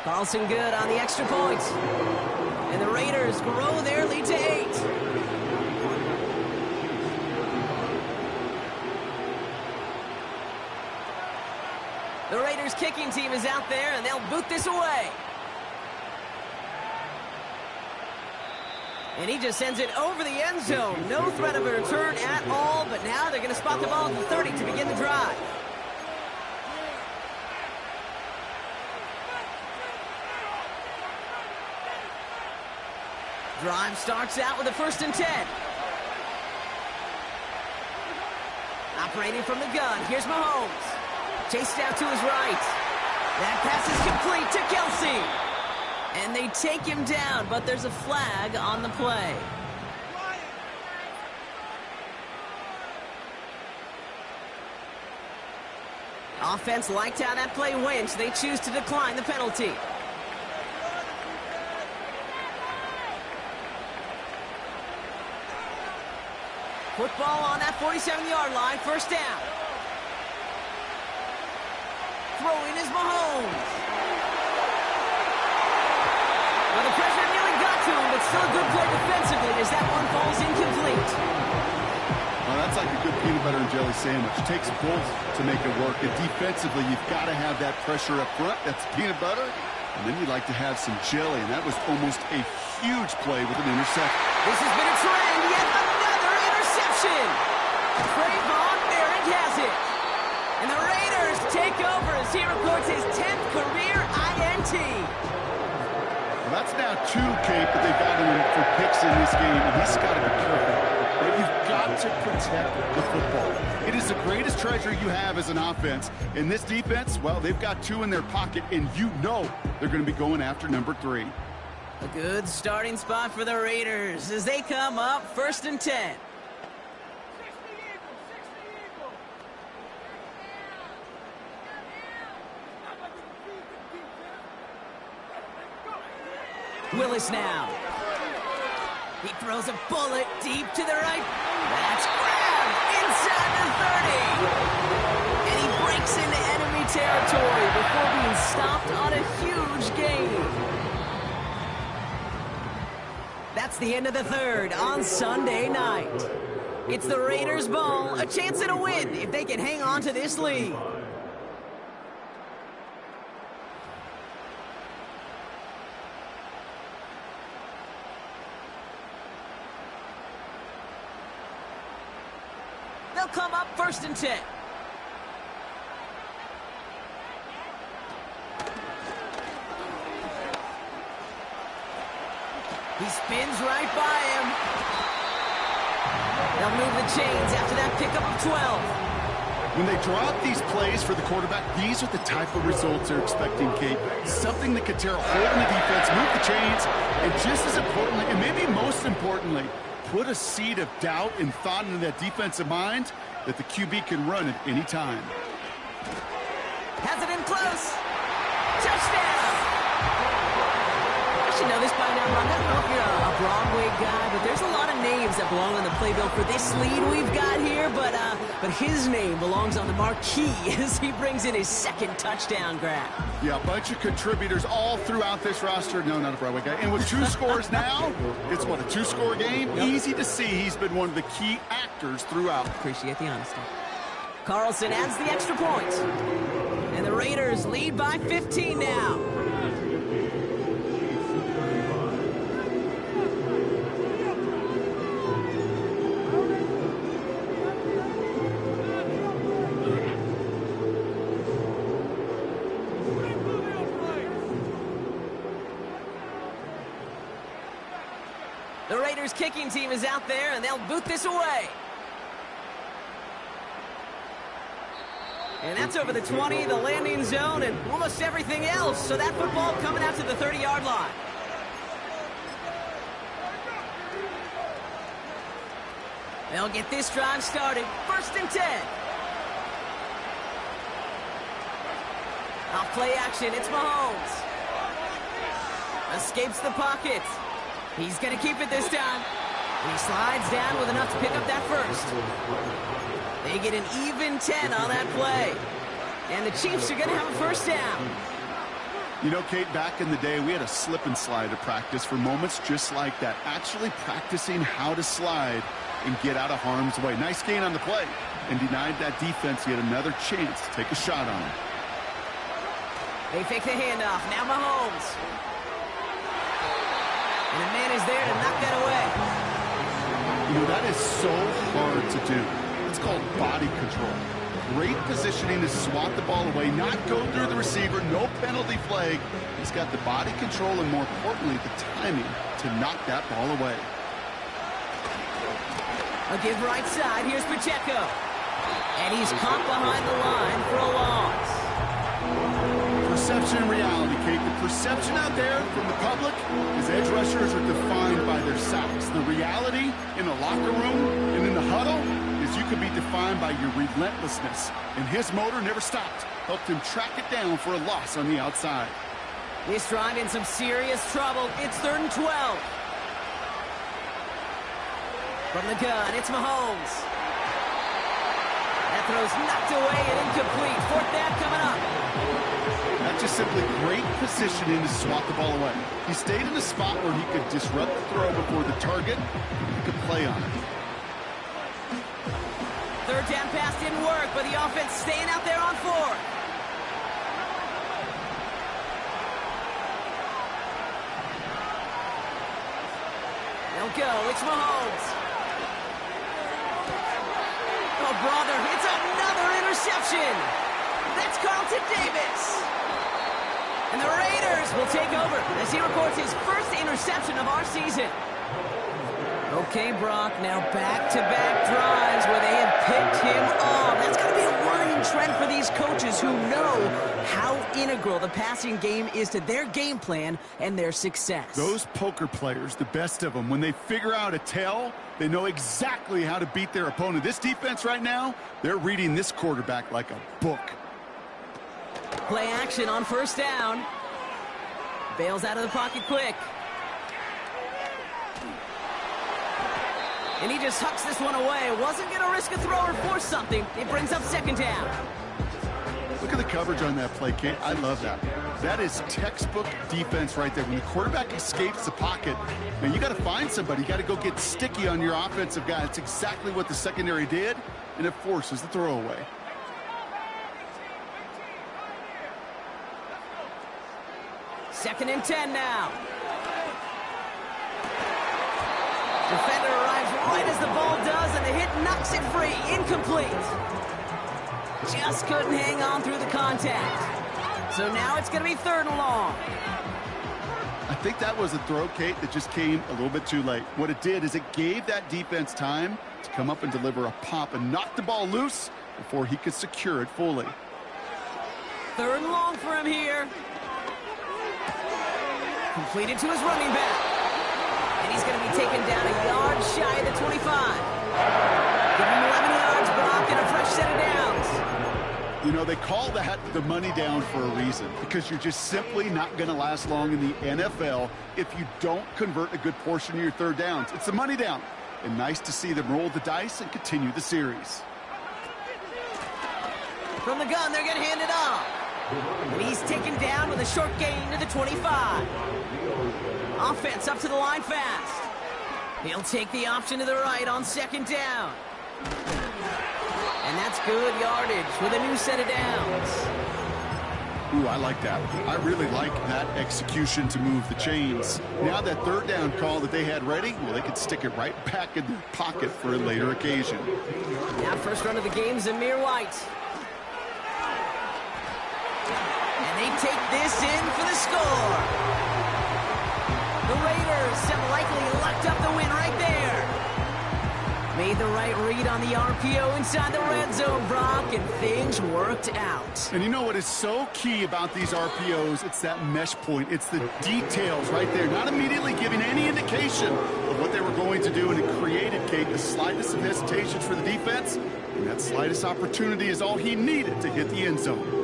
[SPEAKER 1] Carlson good on the extra point. And the Raiders grow their lead to 8. The Raiders kicking team is out there, and they'll boot this away. And he just sends it over the end zone. No threat of a return at all, but now they're going to spot the ball at the 30 to begin the drive. Drive starts out with a 1st and 10. Operating from the gun, here's Mahomes. Chased out to his right. That pass is complete to Kelsey. And they take him down, but there's a flag on the play. Offense liked how that play went, so they choose to decline the penalty. Football on that 47-yard line, 1st down. Throwing is Mahomes. Well, the pressure nearly got to him, but still a good play defensively as that one falls incomplete.
[SPEAKER 2] Well, that's like a good peanut butter and jelly sandwich. It takes both to make it work. And defensively, you've got to have that pressure up front. That's peanut butter. And then you'd like to have some jelly. And that was almost a huge play with an interception.
[SPEAKER 1] This has been a trend. Yet another interception. Trayvon Merrick has it. And the Raiders take over as he records his 10th career INT.
[SPEAKER 2] Well, that's now 2, Kate, that they've got him for picks in this game, and he's got to be careful. But you've got to protect the football. It is the greatest treasure you have as an offense. In this defense, well, they've got 2 in their pocket, and you know they're going to be going after number 3.
[SPEAKER 1] A good starting spot for the Raiders as they come up 1st and 10. Willis now. He throws a bullet deep to the right. That's grabbed inside the 30. And he breaks into enemy territory before being stopped on a huge gain. That's the end of the third on Sunday night. It's the Raiders' ball, a chance at a win if they can hang on to this lead. They'll come up 1st and 10. He spins right by him. They'll move the chains after that pickup of 12.
[SPEAKER 2] When they draw up these plays for the quarterback, these are the type of results they're expecting, Kate. Something that could tear a hole in the defense, move the chains, and just as importantly, and maybe most importantly, put a seed of doubt and thought into that defensive mind that the QB can run at any time.
[SPEAKER 1] Has it in close. Touchdown! I should know this by now, Ron. I don't know if you're a Broadway guy, but there's a lot of names that belong on the playbill for this lead we've got here, but his name belongs on the marquee as he brings in his 2nd touchdown grab.
[SPEAKER 2] Yeah, a bunch of contributors all throughout this roster. No, not a Broadway guy. And with 2 scores now, it's what, a 2-score game? Yep. Easy to see he's been one of the key actors throughout.
[SPEAKER 1] Appreciate the honesty. Carlson adds the extra point. And the Raiders lead by 15 now. The Raiders kicking team is out there, and they'll boot this away. And that's over the 20, the landing zone, and almost everything else. So that football coming out to the 30-yard line. They'll get this drive started. 1st and 10. Off play action, it's Mahomes. Escapes the pocket. He's going to keep it this time. And he slides down with enough to pick up that first. They get an even 10 on that play. And the Chiefs are going to have a first down.
[SPEAKER 2] You know, Kate, back in the day, we had a slip and slide at practice for moments just like that. Actually practicing how to slide and get out of harm's way. Nice gain on the play. And denied that defense yet another chance to take a shot on him.
[SPEAKER 1] They fake the handoff. Now Mahomes. And the man is there to knock that away.
[SPEAKER 2] You know, that is so hard to do. It's called body control. Great positioning to swat the ball away, not go through the receiver, no penalty flag. He's got the body control and, more importantly, the timing to knock that ball away.
[SPEAKER 1] A give right side. Here's Pacheco. And he's caught behind the line for a loss.
[SPEAKER 2] Perception and reality, Kate. The perception out there from the public is edge rushers are defined by their sacks. The reality in the locker room and in the huddle is you can be defined by your relentlessness. And his motor never stopped. Helped him track it down for a loss on the outside.
[SPEAKER 1] This drive in some serious trouble. It's 3rd and 12. From the gun, it's Mahomes. That throw's knocked away and incomplete. 4th down coming up.
[SPEAKER 2] That's just simply great positioning to swat the ball away. He stayed in a spot where he could disrupt the throw before the target. He could play on it.
[SPEAKER 1] 3rd down pass didn't work, but the offense staying out there on 4th. They'll go. It's Mahomes. Oh, brother, it's another interception. That's Carlton Davis. And the Raiders will take over as he records his first interception of our season. Okay, Brock, now back-to-back drives where they have picked him off. That's got to be a worrying trend for these coaches who know how integral the passing game is to their game plan and their success.
[SPEAKER 2] Those poker players, the best of them, when they figure out a tell, they know exactly how to beat their opponent. This defense right now, they're reading this quarterback like a book.
[SPEAKER 1] Play action on 1st down. Bails out of the pocket quick. And he just hucks this one away. Wasn't going to risk a throw or force something. It brings up 2nd down.
[SPEAKER 2] Look at the coverage on that play, Kate. I love that. That is textbook defense right there. When the quarterback escapes the pocket, man, you got to find somebody. You got to go get sticky on your offensive guy. That's exactly what the secondary did, and it forces the throw away.
[SPEAKER 1] Second and 10 now. Defender arrives right as the ball does, and the hit knocks it free. Incomplete. Just couldn't hang on through the contact. So now it's going to be 3rd and long.
[SPEAKER 2] I think that was a throw, Kate, that just came a little bit too late. What it did is it gave that defense time to come up and deliver a pop and knock the ball loose before he could secure it fully.
[SPEAKER 1] 3rd and long for him here. Completed to his running back. And he's going to be taken down a yard shy of the 25. Give him 11 yards, Brock, and a fresh set of downs.
[SPEAKER 2] You know, they call that the money down for a reason, because you're just simply not going to last long in the NFL if you don't convert a good portion of your 3rd downs. It's the money down. And nice to see them roll the dice and continue the series.
[SPEAKER 1] From the gun, they're going to hand it off. And he's taken down with a short gain to the 25. Offense up to the line fast. He'll take the option to the right on 2nd down. And that's good yardage with a new set of downs.
[SPEAKER 2] Ooh, I like that. I really like that execution to move the chains. Now that 3rd down call that they had ready, well, they could stick it right back in their pocket for a later occasion.
[SPEAKER 1] Now first run of the game, Zamir White. And they take this in for the score. The Raiders have likely locked up the win right there. Made the right read on the RPO inside the red zone, Brock, and things worked out.
[SPEAKER 2] And you know what is so key about these RPOs? It's that mesh point. It's the details right there. Not immediately giving any indication of what they were going to do, and it created, Kate, the slightest of hesitations for the defense. And that slightest opportunity is all he needed to hit the end zone.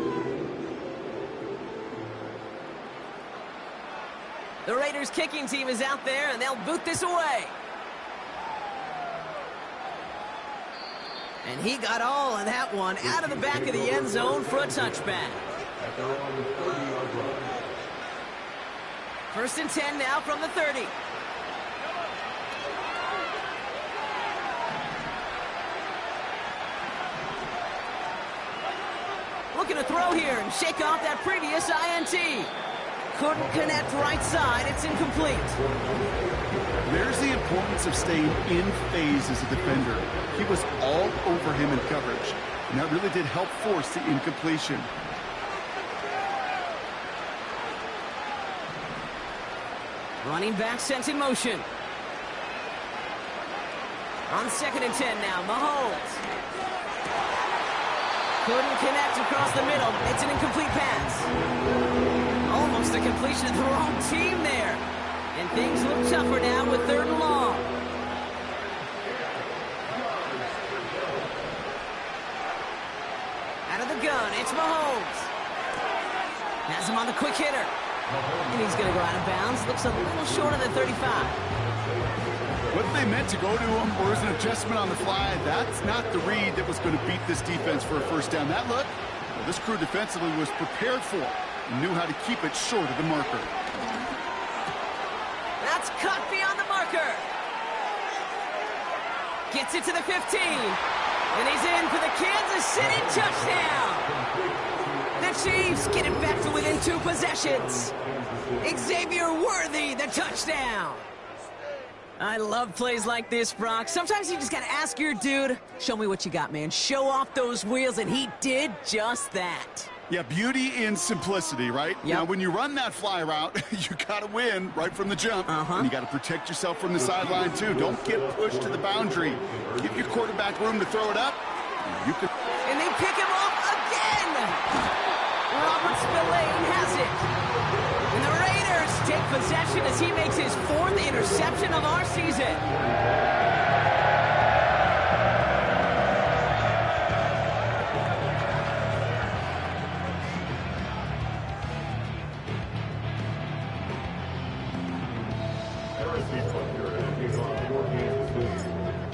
[SPEAKER 1] The Raiders kicking team is out there, and they'll boot this away. And he got all of that one out of the back of the end zone for a touchback. First and 10 now from the 30. Looking to throw here and shake off that previous INT. Couldn't connect right side. It's incomplete.
[SPEAKER 2] There's the importance of staying in phase as a defender. He was all over him in coverage, and that really did help force the incompletion.
[SPEAKER 1] Running back sent in motion. On second and 10 now, Mahomes. Couldn't connect across the middle. It's an incomplete pass. Almost a completion of the wrong team there. And things look tougher now with third and long. Out of the gun, it's Mahomes. Has him on the quick hitter. And he's going to go out of bounds. Looks a little short of the 35.
[SPEAKER 2] Whether they meant to go to him or as an adjustment on the fly, that's not the read that was going to beat this defense for a first down. That look, well, this crew defensively was prepared for and knew how to keep it short of the marker.
[SPEAKER 1] That's cut beyond the marker. Gets it to the 15. And he's in for the Kansas City touchdown. The Chiefs get it back to within 2 possessions. Xavier Worthy, the touchdown. I love plays like this, Brock. Sometimes you just got to ask your dude, show me what you got, man. Show off those wheels, and he did just that.
[SPEAKER 2] Yeah, beauty in simplicity, right?
[SPEAKER 1] Yep.
[SPEAKER 2] Now, when you run that fly route, you got to win right from the jump. And you got to protect yourself from the sideline, too. Don't get pushed to the boundary. Give your quarterback room to throw it up. You can...
[SPEAKER 1] And they pick him off again. Robert Spillane has it. And the Raiders take possession as he makes his 4th interception of our season.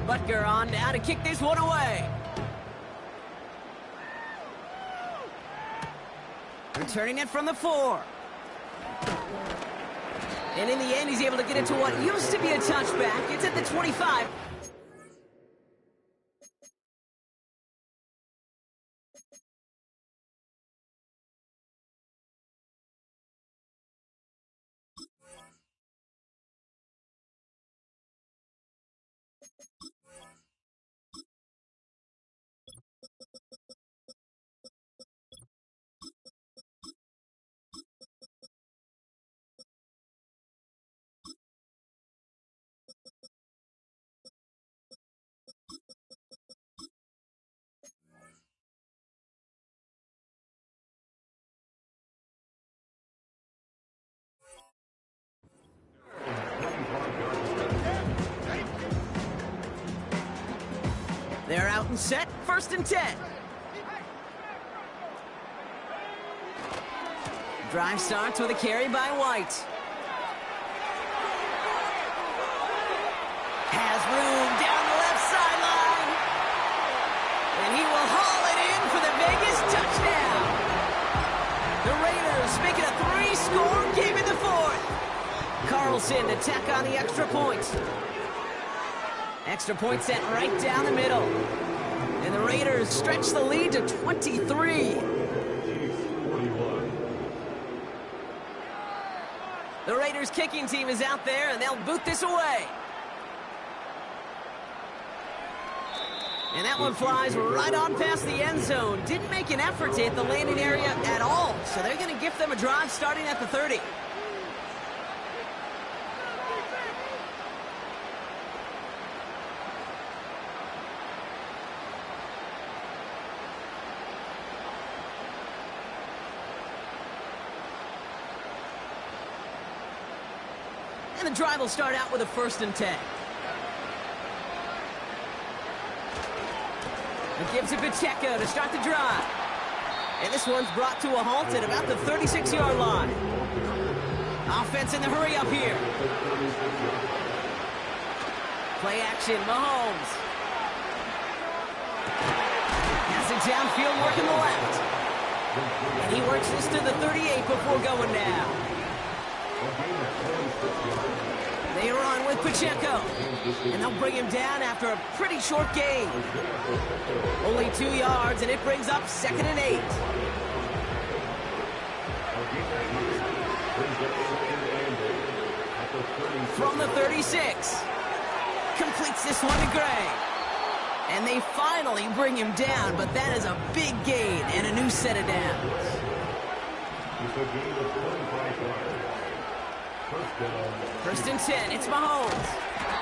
[SPEAKER 1] Butker on now to kick this one away. Returning it from the 4. And in the end, he's able to get it to what used to be a touchback. It's at the 25. They're out and set, first and 10. Drive starts with a carry by White. Has room down the left sideline. And he will haul it in for the Vegas touchdown. The Raiders make it a 3-score game in the 4th. Carlson to tack on the extra point. Extra point sent right down the middle. And the Raiders stretch the lead to 23. The Raiders kicking team is out there, and they'll boot this away. And that one flies right on past the end zone. Didn't make an effort to hit the landing area at all. So they're going to gift them a drive starting at the 30. And the drive will start out with a 1st and 10. It gives it Pacheco to start the drive. And this one's brought to a halt at about the 36-yard line. Offense in the hurry up here. Play action, Mahomes. Has it downfield, working the left. And he works this to the 38 before going down. They run with Pacheco. And they'll bring him down after a pretty short gain. Only 2 yards, and it brings up 2nd and 8. From the 36. Completes this one to Gray. And they finally bring him down, but that is a big gain and a new set of downs. First and 10, it's Mahomes.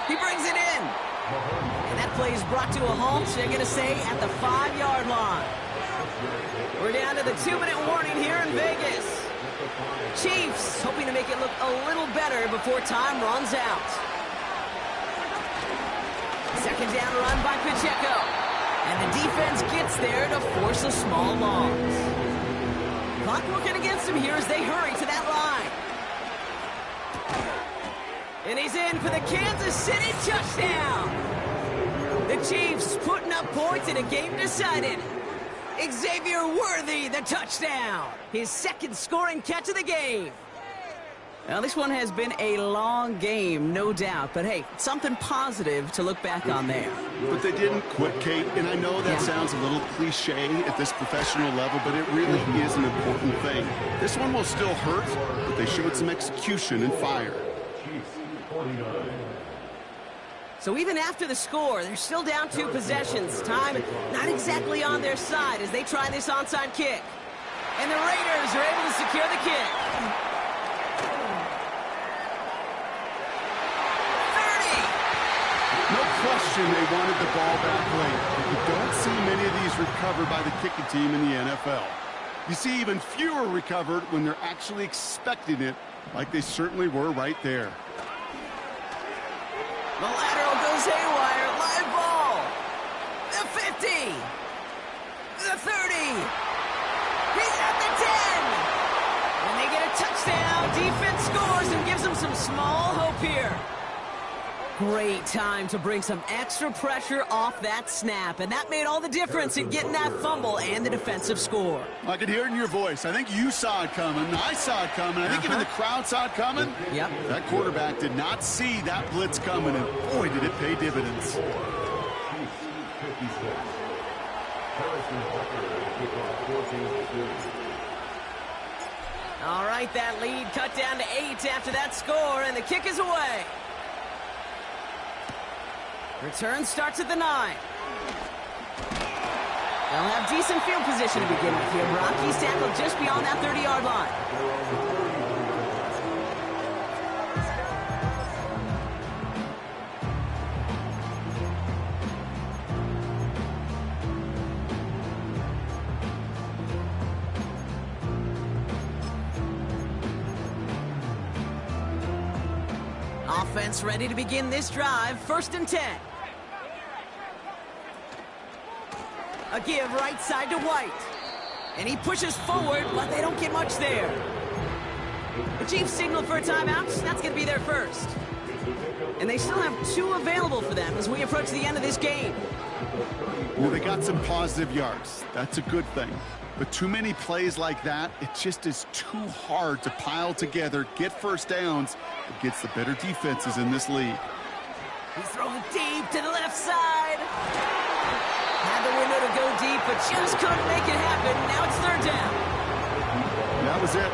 [SPEAKER 1] He brings it in. And that play is brought to a halt, they're going to say, at the 5-yard line. We're down to the 2-minute warning here in Vegas. Chiefs hoping to make it look a little better before time runs out. 2nd down run by Pacheco. And the defense gets there to force a small loss. Clock working against them here as they hurry to that line. And he's in for the Kansas City touchdown. The Chiefs putting up points in a game decided. Xavier Worthy, the touchdown. His 2nd scoring catch of the game. Now, this one has been a long game, no doubt. But, hey, something positive to look back on there.
[SPEAKER 2] But they didn't quit, Kate. And I know that sounds a little cliche at this professional level, but it really is an important thing. This one will still hurt, but they showed some execution and fire.
[SPEAKER 1] So even after the score, they're still down 2 possessions. Time not exactly on their side as they try this onside kick. And the Raiders are able to secure the kick. 30!
[SPEAKER 2] No question they wanted the ball back late. But you don't see many of these recovered by the kicking team in the NFL. You see even fewer recovered when they're actually expecting it, like they certainly were right there.
[SPEAKER 1] The lateral goes haywire. Live ball. The 50. The 30. He's at the 10. And they get a touchdown. Defense scores and gives them some small hope here. Great time to bring some extra pressure off that snap. And that made all the difference in getting that fumble and the defensive score.
[SPEAKER 2] I could hear it in your voice. I think you saw it coming. I saw it coming. I think even the crowd saw it coming.
[SPEAKER 1] Yep.
[SPEAKER 2] That quarterback did not see that blitz coming, and boy, did it pay dividends.
[SPEAKER 1] All right, that lead cut down to 8 after that score, and the kick is away. Return starts at the 9. They'll have decent field position to begin with here. Rocky's tackled just beyond that 30-yard line. Offense ready to begin this drive. 1st and 10. A give right side to White. And he pushes forward, but they don't get much there. The Chiefs signal for a timeout. That's going to be their first. And they still have 2 available for them as we approach the end of this game.
[SPEAKER 2] Well, they got some positive yards. That's a good thing. But too many plays like that, it just is too hard to pile together, get first downs against the better defenses in this league.
[SPEAKER 1] He's throwing deep to the left side. Had the window to go deep, but just couldn't make it happen. Now it's 3rd down.
[SPEAKER 2] That was it.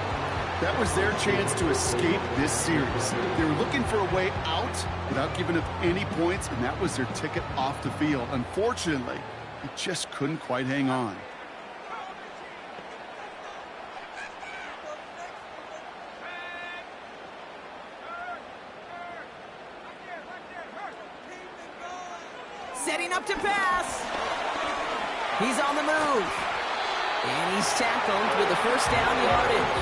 [SPEAKER 2] That was their chance to escape this series. They were looking for a way out without giving up any points, and that was their ticket off the field. Unfortunately, he just couldn't quite hang on.
[SPEAKER 1] Setting up to pass. He's on the move. And he's tackled with the 1st down yardage.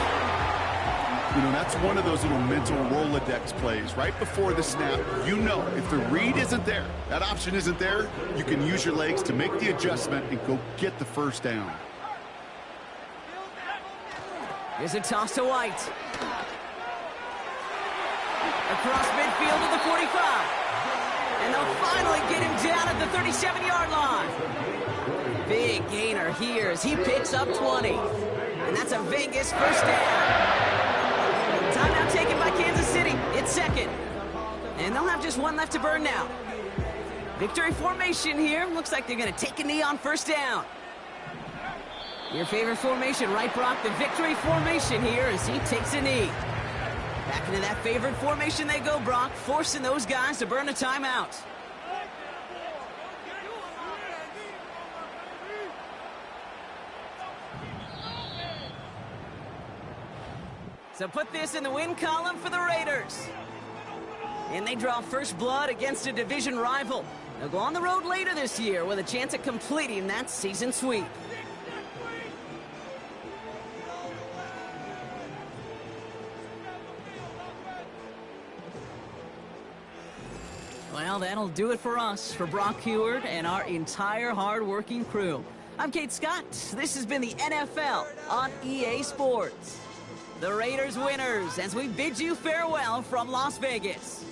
[SPEAKER 2] You know, that's one of those little mental Rolodex plays. Right before the snap, you know if the read isn't there, that option isn't there, you can use your legs to make the adjustment and go get the first down.
[SPEAKER 1] Here's a toss to White. Across midfield to the 45. And they'll finally get him down at the 37-yard line. Big gainer here as he picks up 20. And that's a Vegas first down. Timeout taken by Kansas City. It's second. And they'll have just one left to burn now. Victory formation here. Looks like they're going to take a knee on first down. Your favorite formation, right, Brock? The victory formation here as he takes a knee. Back into that favorite formation they go, Brock, forcing those guys to burn a timeout. So put this in the win column for the Raiders. And they draw first blood against a division rival. They'll go on the road later this year with a chance at completing that season sweep. Well, that'll do it for us, for Brock Heward and our entire hard-working crew. I'm Kate Scott. This has been the NFL on EA Sports. The Raiders winners as we bid you farewell from Las Vegas.